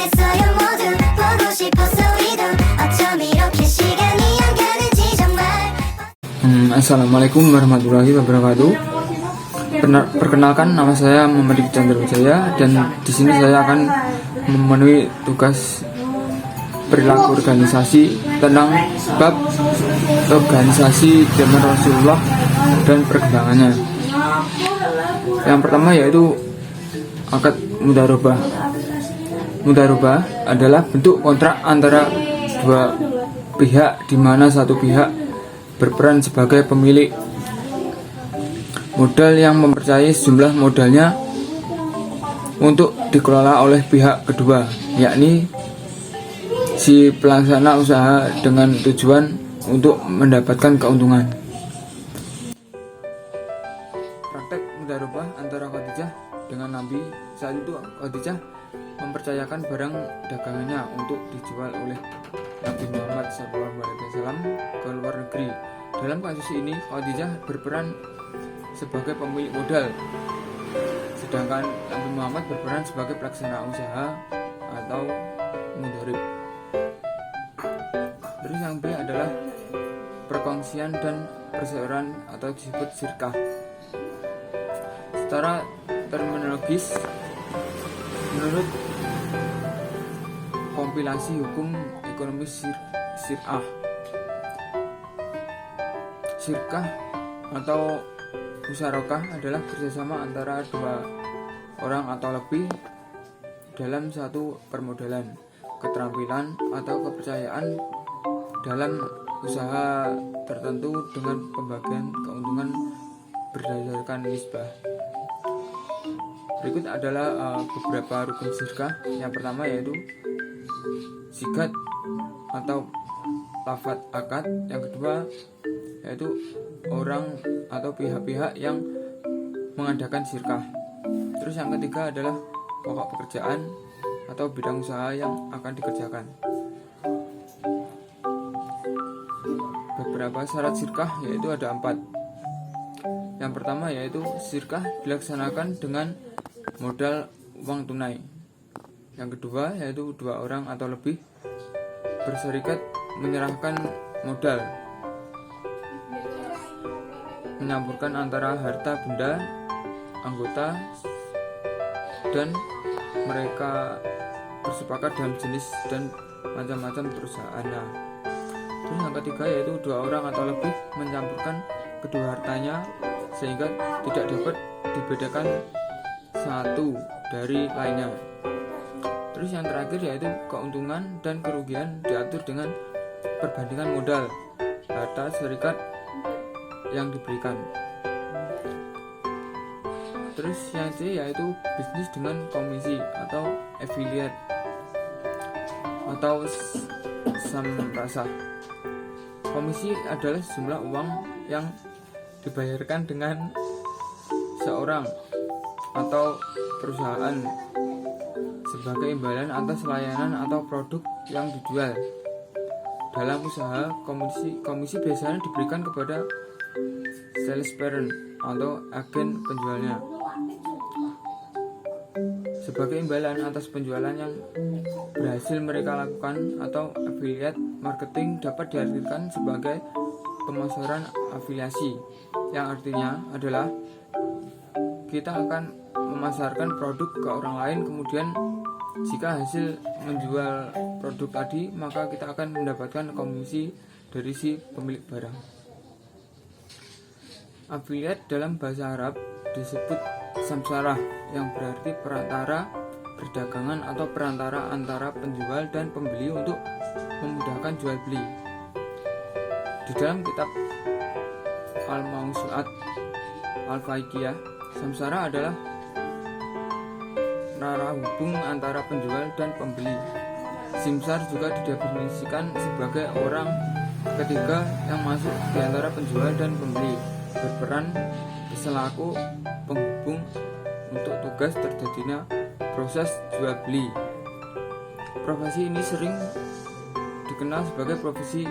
모르겠어요 모두 보고 싶었어 우리도 어쩜 이렇게 시간이 안 가는지 정말. Assalamualaikum warahmatullahi wabarakatuh. Perkenalkan, nama saya Muhammad Chandra Wijaya dan di sini saya akan memenuhi tugas perilaku organisasi tentang bab organisasi zaman Rasulullah dan perkembangannya. Yang pertama yaitu akad mudharabah. Mudharabah adalah bentuk kontrak antara dua pihak di mana satu pihak berperan sebagai pemilik modal yang mempercayai sejumlah modalnya untuk dikelola oleh pihak kedua, yakni si pelaksana usaha dengan tujuan untuk mendapatkan keuntungan. Praktek mudharabah antara Khadijah dengan Nabi saat itu, Khadijah mempercayakan barang dagangannya untuk dijual oleh Nabi Muhammad SAW ke luar negeri. Dalam kasus ini, Khadijah berperan sebagai pemilik modal, sedangkan Nabi Muhammad berperan sebagai pelaksana usaha atau mudharib. Terus yang B adalah perkongsian dan perseorangan atau disebut syirkah. Secara terminologis, menurut kompilasi hukum ekonomi syirkah atau musyarakah adalah kerjasama antara dua orang atau lebih dalam satu permodalan, keterampilan atau kepercayaan dalam usaha tertentu dengan pembagian keuntungan berdasarkan nisbah. Berikut adalah beberapa rukun syirkah. Yang pertama yaitu sigat atau lafadz akad. Yang kedua yaitu orang atau pihak-pihak yang mengadakan syirkah. Terus yang ketiga adalah pokok pekerjaan atau bidang usaha yang akan dikerjakan. Beberapa syarat syirkah yaitu ada 4. Yang pertama yaitu syirkah dilaksanakan dengan modal uang tunai. Yang kedua yaitu dua orang atau lebih berserikat menyerahkan modal, menyampurkan antara harta benda anggota dan mereka bersepakat dalam jenis dan macam-macam perusahaannya. Terus yang ketiga yaitu dua orang atau lebih mencampurkan kedua hartanya sehingga tidak dapat dibedakan satu dari lainnya. Terus yang terakhir yaitu keuntungan dan kerugian diatur dengan perbandingan modal harta serikat yang diberikan. Terus yang C yaitu bisnis dengan komisi atau affiliate atau samrasah. Komisi adalah jumlah uang yang dibayarkan dengan seorang atau perusahaan sebagai imbalan atas layanan atau produk yang dijual. Dalam usaha, komisi biasanya diberikan kepada salesperson atau agen penjualnya sebagai imbalan atas penjualan yang berhasil mereka lakukan. Atau affiliate marketing dapat diartikan sebagai pemasaran afiliasi, yang artinya adalah kita akan memasarkan produk ke orang lain, kemudian jika hasil menjual produk tadi maka kita akan mendapatkan komisi dari si pemilik barang. Affiliate dalam bahasa Arab disebut samsarah, yang berarti perantara perdagangan atau perantara antara penjual dan pembeli untuk memudahkan jual beli. Di dalam kitab Al-Mawsu'at Al-Faqihiyah, samsara adalah rara hubung antara penjual dan pembeli. Simsar juga didefinisikan sebagai orang ketiga yang masuk di antara penjual dan pembeli, berperan selaku penghubung untuk tugas terjadinya proses jual beli. Profesi ini sering dikenal sebagai profesi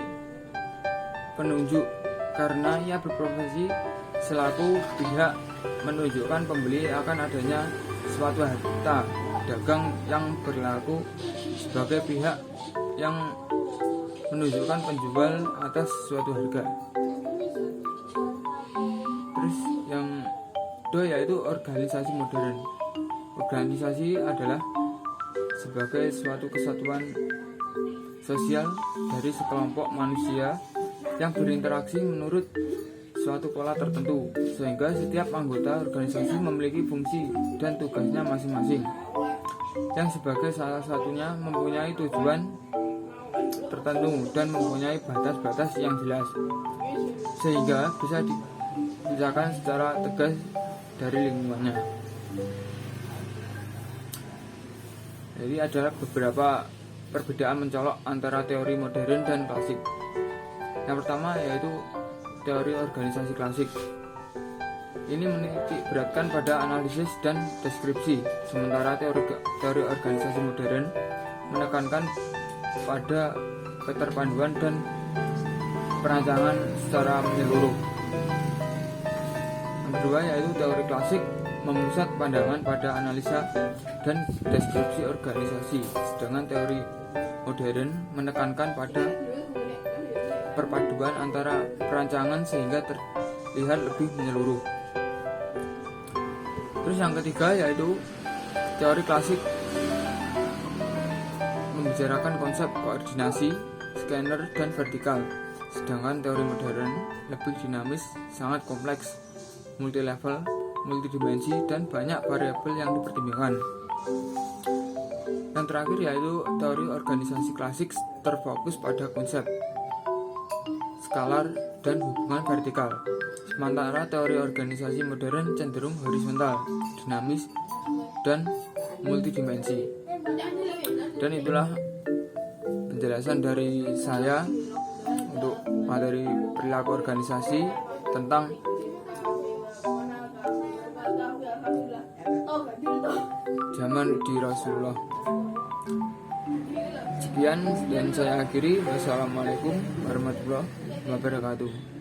penunjuk karena ia berprofesi selaku pihak menunjukkan pembeli akan adanya suatu harta dagang yang berlaku sebagai pihak yang menunjukkan penjual atas suatu harga. Terus yang kedua yaitu organisasi modern. Organisasi adalah sebagai suatu kesatuan sosial dari sekelompok manusia yang berinteraksi menurut suatu pola tertentu, sehingga setiap anggota organisasi memiliki fungsi dan tugasnya masing-masing, yang sebagai salah satunya mempunyai tujuan tertentu dan mempunyai batas-batas yang jelas, sehingga bisa dipisahkan secara tegas dari lingkungannya. Jadi adalah beberapa perbedaan mencolok antara teori modern dan klasik. Yang pertama yaitu teori organisasi klasik. Ini menitik beratkan pada analisis dan deskripsi, sementara teori organisasi modern menekankan pada keterpaduan dan perancangan secara menyeluruh. Yang kedua yaitu teori klasik memusat pandangan pada analisa dan deskripsi organisasi, sedangkan teori modern menekankan pada perpaduan antara perancangan sehingga terlihat lebih menyeluruh. Terus yang ketiga yaitu teori klasik membicarakan konsep koordinasi, scanner, dan vertikal, sedangkan teori modern lebih dinamis, sangat kompleks, multi-level, multidimensi, dan banyak variabel yang dipertimbangkan. Yang terakhir yaitu teori organisasi klasik terfokus pada konsep skalar dan hubungan vertikal, sementara teori organisasi modern cenderung horizontal, dinamis, dan multidimensi. Dan itulah penjelasan dari saya untuk materi perilaku organisasi tentang zaman di Rasulullah. Sekian dan saya akhiri. Wassalamualaikum warahmatullahi wabarakatuh.